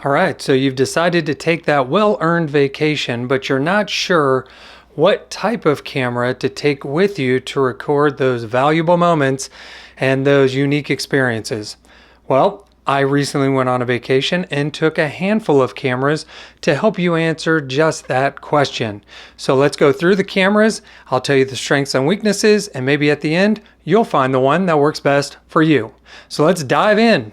All right, so you've decided to take that well-earned vacation, but you're not sure what type of camera to take with you to record those valuable moments and those unique experiences. Well, I recently went on a vacation and took a handful of cameras to help you answer just that question. So let's go through the cameras. I'll tell you the strengths and weaknesses, and maybe at the end, you'll find the one that works best for you. So let's dive in.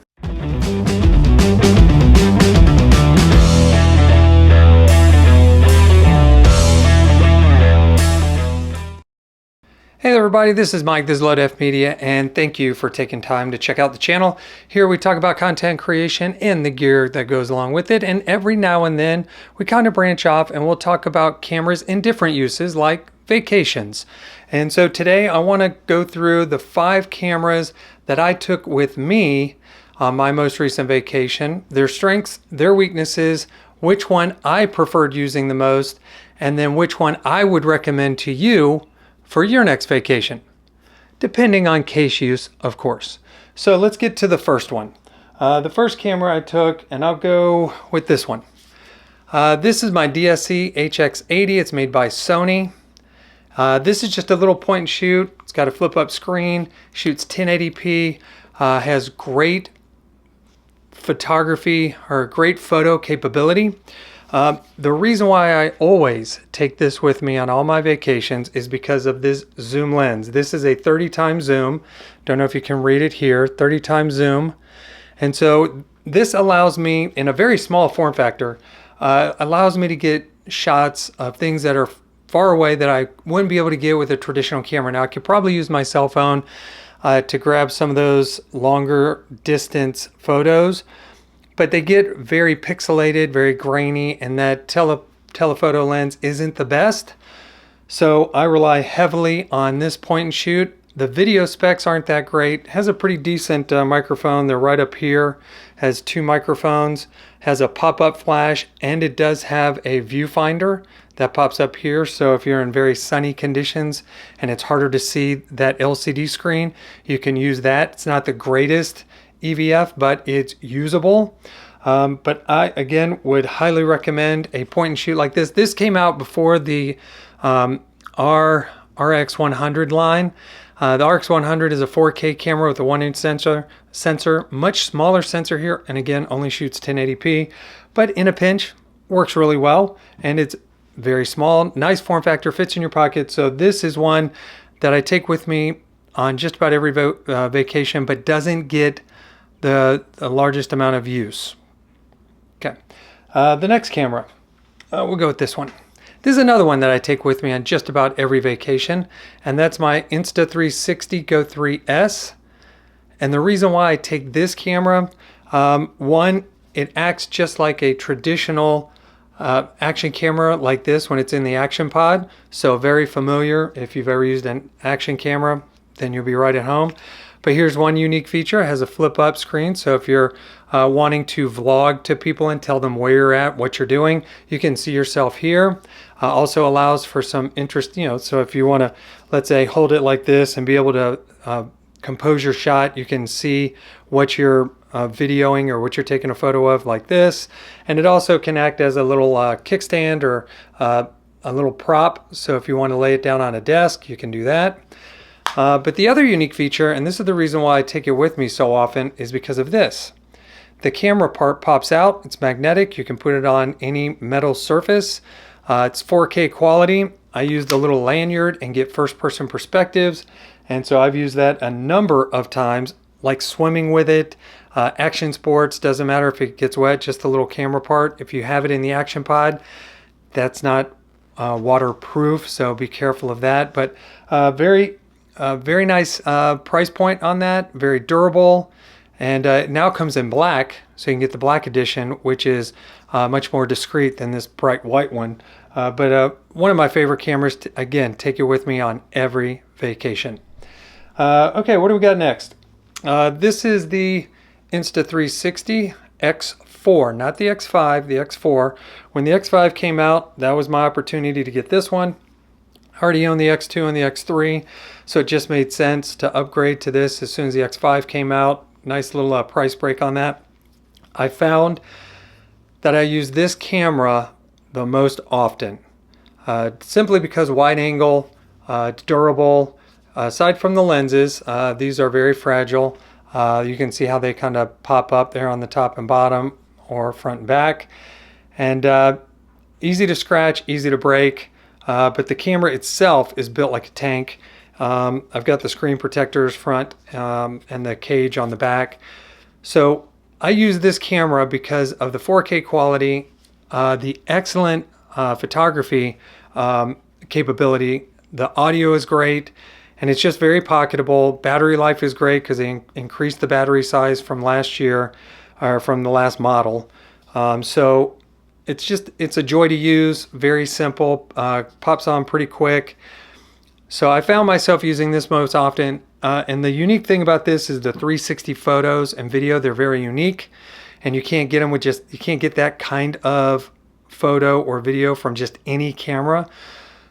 Hey everybody, this is Mike, this is LoadF Media, and thank you for taking time to check out the channel. Here we talk about content creation and the gear that goes along with it, and every now and then we kind of branch off and we'll talk about cameras in different uses like vacations. And so today I want to go through the 5 cameras that I took with me on my most recent vacation, their strengths, their weaknesses, which one I preferred using the most, and then which one I would recommend to you for your next vacation, depending on case use, of course. So let's get to the first one. The first camera I took, and I'll go with this one. This is my DSC HX80. It's made by Sony. This is just a little point and shoot. It's got a flip up screen, shoots 1080p, has great photography or great photo capability. The reason why I always take this with me on all my vacations is because of this zoom lens. This is a 30 times zoom. Don't know if you can read it here, 30 times zoom. And so this allows me, in a very small form factor, allows me to get shots of things that are far away that I wouldn't be able to get with a traditional camera. Now I could probably use my cell phone to grab some of those longer distance photos, but they get very pixelated, very grainy, and that telephoto lens isn't the best. So I rely heavily on this point and shoot. The video specs aren't that great. Has a pretty decent microphone. They're right up here. Has 2 microphones. Has a pop-up flash, and it does have a viewfinder that pops up here. So if you're in very sunny conditions and it's harder to see that LCD screen, you can use that. It's not the greatest EVF, but it's usable. But I, again, would highly recommend a point and shoot like this. This came out before the RX100 line. The RX100 is a 4K camera with a 1-inch sensor, much smaller sensor here, and again, only shoots 1080p, but in a pinch, works really well, and it's very small, nice form factor, fits in your pocket. So this is one that I take with me on just about every vacation, but doesn't get the largest amount of use. Okay, the next camera, we'll go with this one. This is another one that I take with me on just about every vacation, and that's my Insta360 Go 3S. And the reason why I take this camera, one, it acts just like a traditional action camera like this when it's in the action pod. So very familiar. If you've ever used an action camera, then you'll be right at home. But here's one unique feature. It has a flip up screen. So if you're wanting to vlog to people and tell them where you're at, what you're doing, you can see yourself here. Also allows for some interest, so if you want to, let's say, hold it like this and be able to compose your shot, you can see what you're videoing or what you're taking a photo of like this. And it also can act as a little kickstand or a little prop. So if you want to lay it down on a desk, you can do that. But the other unique feature, and this is the reason why I take it with me so often, is because of this. The camera part pops out. It's magnetic. You can put it on any metal surface. It's 4K quality. I use the little lanyard and get first-person perspectives. And so I've used that a number of times, like swimming with it, action sports. Doesn't matter if it gets wet, just the little camera part. If you have it in the action pod, that's not waterproof, so be careful of that. But very nice price point on that, very durable, and it now comes in black, so you can get the black edition, which is much more discreet than this bright white one. But one of my favorite cameras, again, take it with me on every vacation. Okay, what do we got next? This is the Insta360 X4, not the X5, the X4. When the X5 came out, that was my opportunity to get this one. I already own the X2 and the X3, so it just made sense to upgrade to this as soon as the X5 came out. Nice little price break on that. I found that I use this camera the most often. Simply because wide angle, it's durable. Aside from the lenses, these are very fragile. You can see how they kind of pop up there on the top and bottom, or front and back. And easy to scratch, easy to break. But the camera itself is built like a tank. I've got the screen protectors front and the cage on the back. So I use this camera because of the 4K quality, the excellent photography capability. The audio is great, and it's just very pocketable. Battery life is great because they increased the battery size from last year, or from the last model. So it's a joy to use, very simple, pops on pretty quick. So I found myself using this most often. And the unique thing about this is the 360 photos and video. They're very unique, and you can't get them with you can't get that kind of photo or video from just any camera.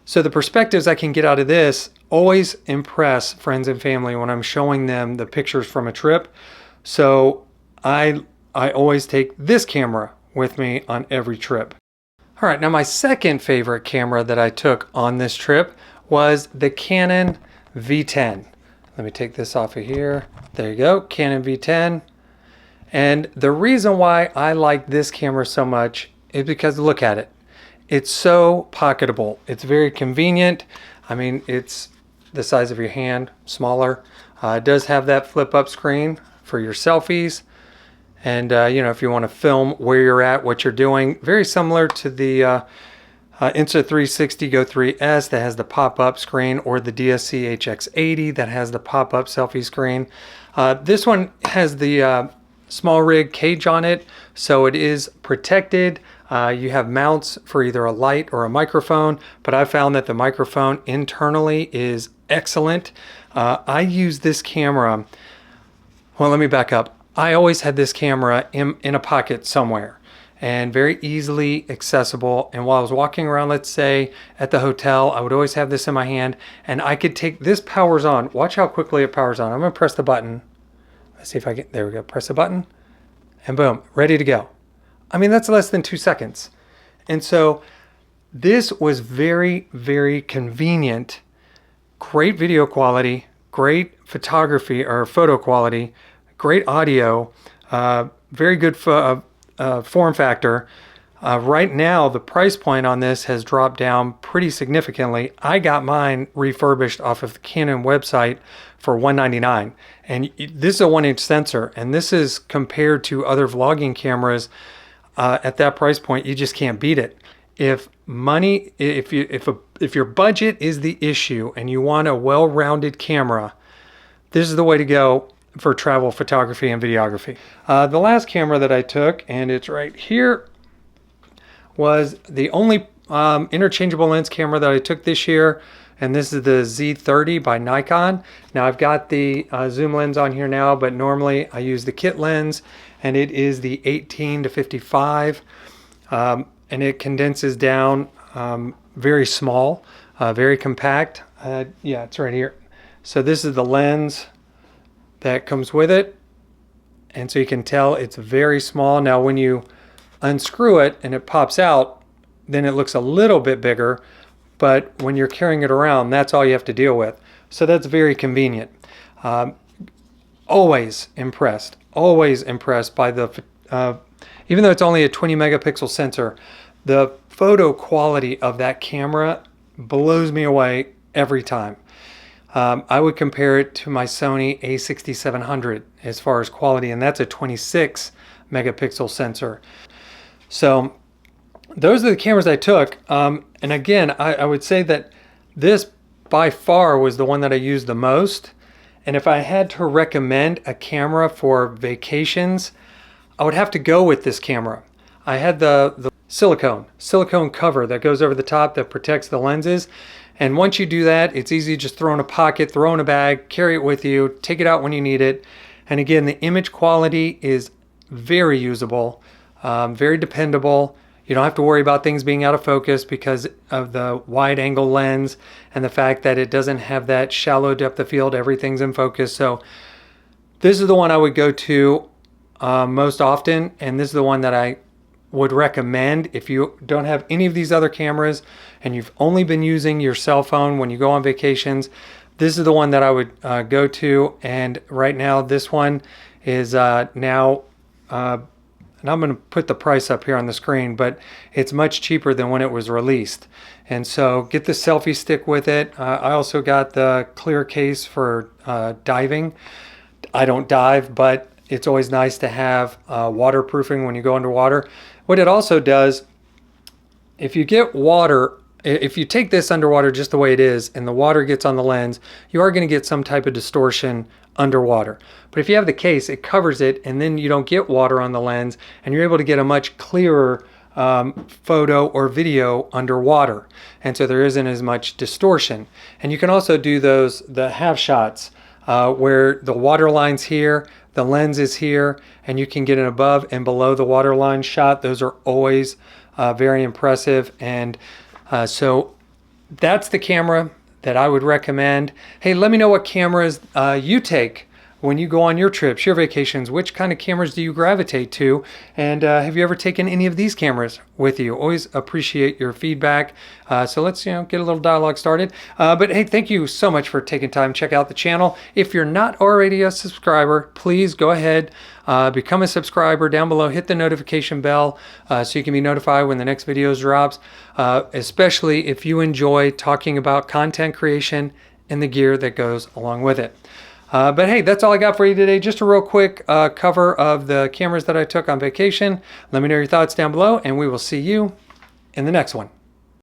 So the perspectives I can get out of this always impress friends and family when I'm showing them the pictures from a trip. So I always take this camera with me on every trip. All right, now my second favorite camera that I took on this trip was the Canon V10. Let me take this off of here. There you go, Canon V10. And the reason why I like this camera so much is because look at it. It's so pocketable. It's very convenient. I mean, it's the size of your hand, smaller. It does have that flip up screen for your selfies. And you know, if you want to film where you're at, what you're doing, very similar to the Insta360 Go 3S that has the pop-up screen, or the DSC HX80 that has the pop-up selfie screen. This one has the small rig cage on it, so it is protected. You have mounts for either a light or a microphone, but I found that the microphone internally is excellent. I use this camera, well, let me back up. I always had this camera in a pocket somewhere, and very easily accessible. And while I was walking around, let's say at the hotel, I would always have this in my hand, and I could take this. Powers on. Watch how quickly it powers on. I'm gonna press the button. Let's see if I can, there we go. Press the button and boom, ready to go. I mean, that's less than 2 seconds. And so this was very, very convenient, great video quality, great photography or photo quality, great audio, very good form factor. Right now, the price point on this has dropped down pretty significantly. I got mine refurbished off of the Canon website for $199. And this is a 1-inch sensor. And this is compared to other vlogging cameras at that price point, you just can't beat it. If your budget is the issue and you want a well-rounded camera, this is the way to go for travel photography and videography. The last camera that I took, and it's right here, was the only interchangeable lens camera that I took this year, and this is the Z30 by Nikon. Now I've got the zoom lens on here now, but normally I use the kit lens, and it is the 18 to 55, and it condenses down very small, very compact. Yeah, it's right here. So this is the lens that comes with it, and so you can tell it's very small. Now when you unscrew it and it pops out, then it looks a little bit bigger, but when you're carrying it around, that's all you have to deal with. So that's very convenient. Always impressed by the even though it's only a 20 megapixel sensor, the photo quality of that camera blows me away every time. I would compare it to my Sony a6700 as far as quality, and that's a 26 megapixel sensor. So those are the cameras I took. And again, I would say that this by far was the one that I used the most. And if I had to recommend a camera for vacations, I would have to go with this camera. I had the silicone cover that goes over the top that protects the lenses. And once you do that, it's easy to just throw in a pocket, throw in a bag, carry it with you, take it out when you need it. And again, the image quality is very usable, very dependable. You don't have to worry about things being out of focus because of the wide angle lens and the fact that it doesn't have that shallow depth of field. Everything's in focus. So this is the one I would go to most often. And this is the one that I would recommend if you don't have any of these other cameras and you've only been using your cell phone when you go on vacations. This is the one that I would go to, and right now this one is now, and I'm going to put the price up here on the screen, but it's much cheaper than when it was released. And so get the selfie stick with it. I also got the clear case for diving. I don't dive, but it's always nice to have waterproofing when you go underwater. What it also does, if you get water, if you take this underwater just the way it is and the water gets on the lens, you are going to get some type of distortion underwater. But if you have the case, it covers it, and then you don't get water on the lens, and you're able to get a much clearer photo or video underwater. And so there isn't as much distortion. And you can also do the half shots where the water line's here, the lens is here, and you can get an above and below the waterline shot. Those are always very impressive. And so that's the camera that I would recommend. Hey, let me know what cameras you take when you go on your trips, your vacations. Which kind of cameras do you gravitate to? And have you ever taken any of these cameras with you? Always appreciate your feedback. So let's get a little dialogue started. But hey, thank you so much for taking time to check out the channel. If you're not already a subscriber, please go ahead, become a subscriber down below. Hit the notification bell so you can be notified when the next video drops, especially if you enjoy talking about content creation and the gear that goes along with it. But hey, that's all I got for you today. Just a real quick cover of the cameras that I took on vacation. Let me know your thoughts down below, and we will see you in the next one.